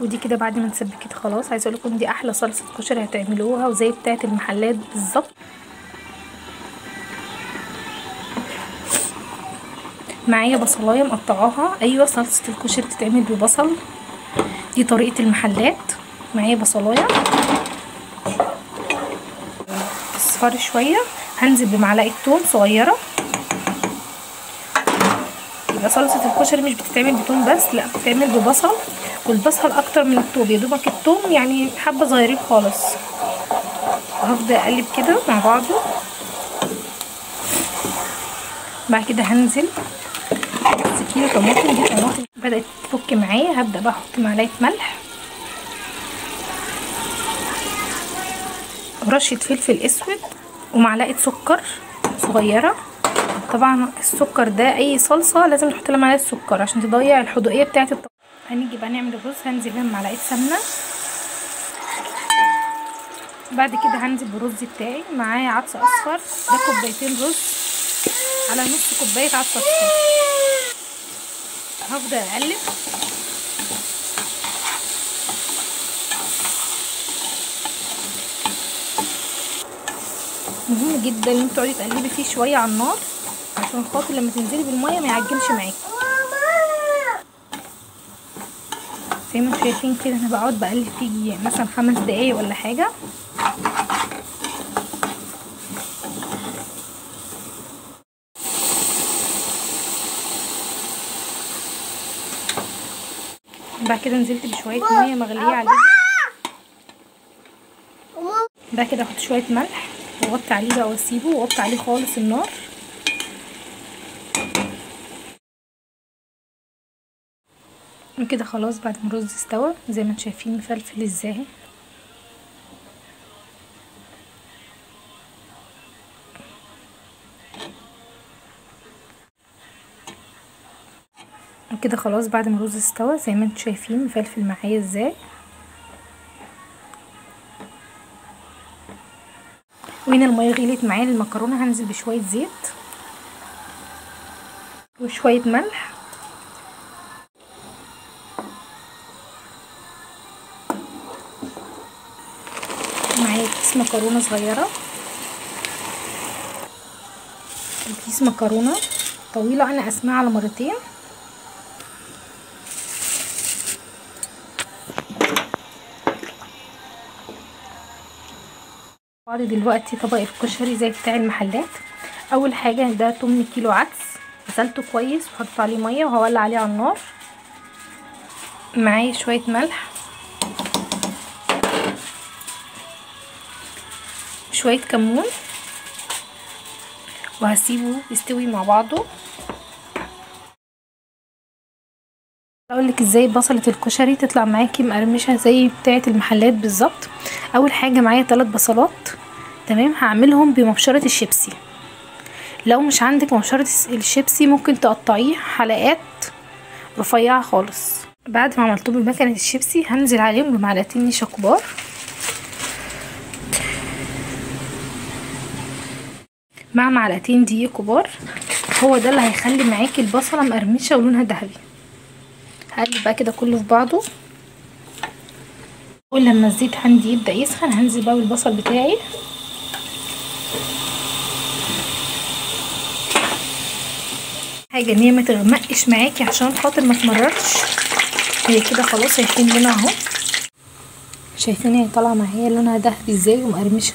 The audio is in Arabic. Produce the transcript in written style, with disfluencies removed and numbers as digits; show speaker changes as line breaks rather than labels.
ودي كده بعد ما اتسبكت خلاص. عايزه اقول لكم دي احلى صلصه كشري هتعملوها، وزي بتاعه المحلات بالظبط. معايا بصلايه مقطعاها. ايوه صلصه الكشري بتتعمل ببصل، دي طريقه المحلات. معايا بصلايه اصفر شويه، هنزل بمعلقه توم صغيره. يبقى صلصه الكشري مش بتتعمل بتوم بس، لا بتتعمل ببصل، والبصل اكتر من التوم، يا دوبك التوم يعني حبه صغيرين خالص. هفضل اقلب كده مع بعضه. بعد كده هنزل بس كيلو طماطم. دي طماطم بدات تفك معايا، هبدا بقى احط معلقه ملح ورشه فلفل اسود ومعلقه سكر صغيره. طبعا السكر ده اي صلصه لازم نحط لها معلقه سكر عشان تضيع الحدوقيه بتاعه الطماطم. هنيجي بقى نعمل الرز. هنزل هنا بمعلقه سمنه. بعد كده هنزل بالرز بتاعي. معايا عدس اصفر، ده كوبايتين رز على نص كوبايه عدس اصفر. هفضل اقلب. مهم جدا ان انتوا تقعدي تقلبي فيه شويه على النار عشان خاطر لما تنزلي بالميه ما يعجنش معاكي. زي ما انتوا شايفين كده انا بقعد بقلب فيه مثلا 5 دقايق ولا حاجه. بعد كده نزلت بشويه ميه مغليه عليه. بعد كده احط شويه ملح واغطي عليه بقى واسيبه، واغطي عليه خالص النار. وكده خلاص بعد ما الرز استوى زي ما انتم شايفين مفلفل ازاي. وكده خلاص بعد ما الرز استوى زي ما انتم شايفين مفلفل معايا ازاي. وهنا الميه غليت معايا للمكرونه. هنزل بشويه زيت وشويه ملح معايا كيس مكرونه صغيره، كيس مكرونه طويله انا قسمها على مرتين. بعد دلوقتي طبق الكشري زي بتاع المحلات. اول حاجه ده 8 كيلو عدس غسلته كويس وحطيت عليه ميه وهولع عليه على النار. معايا شويه ملح شويه كمون وهسيبه يستوي مع بعضه. اقولك ازاي بصله الكشري تطلع معاكي مقرمشه زي بتاعه المحلات بالظبط. اول حاجه معايا 3 بصلات تمام، هعملهم بمبشره الشيبسي. لو مش عندك مبشره الشيبسي ممكن تقطعيه حلقات رفيعه خالص. بعد ما عملتهم بمكنه الشيبسي هنزل عليهم بمعلقتين نشا كبار مع معلقتين دقيق كبار. هو ده اللي هيخلي معاكي البصله مقرمشه ولونها ذهبي. هقلب بقى كده كله في بعضه. اول لما الزيت عندي يبدا يسخن هنزل بقى بالبصل بتاعي. حاجه ان هي ما تغمقش معاكي عشان خاطر ما تمررش. هي كده خلاص. شايفين لونها اهو، شايفين هي طالعه معايا لونها ذهبي ازاي ومقرمشه.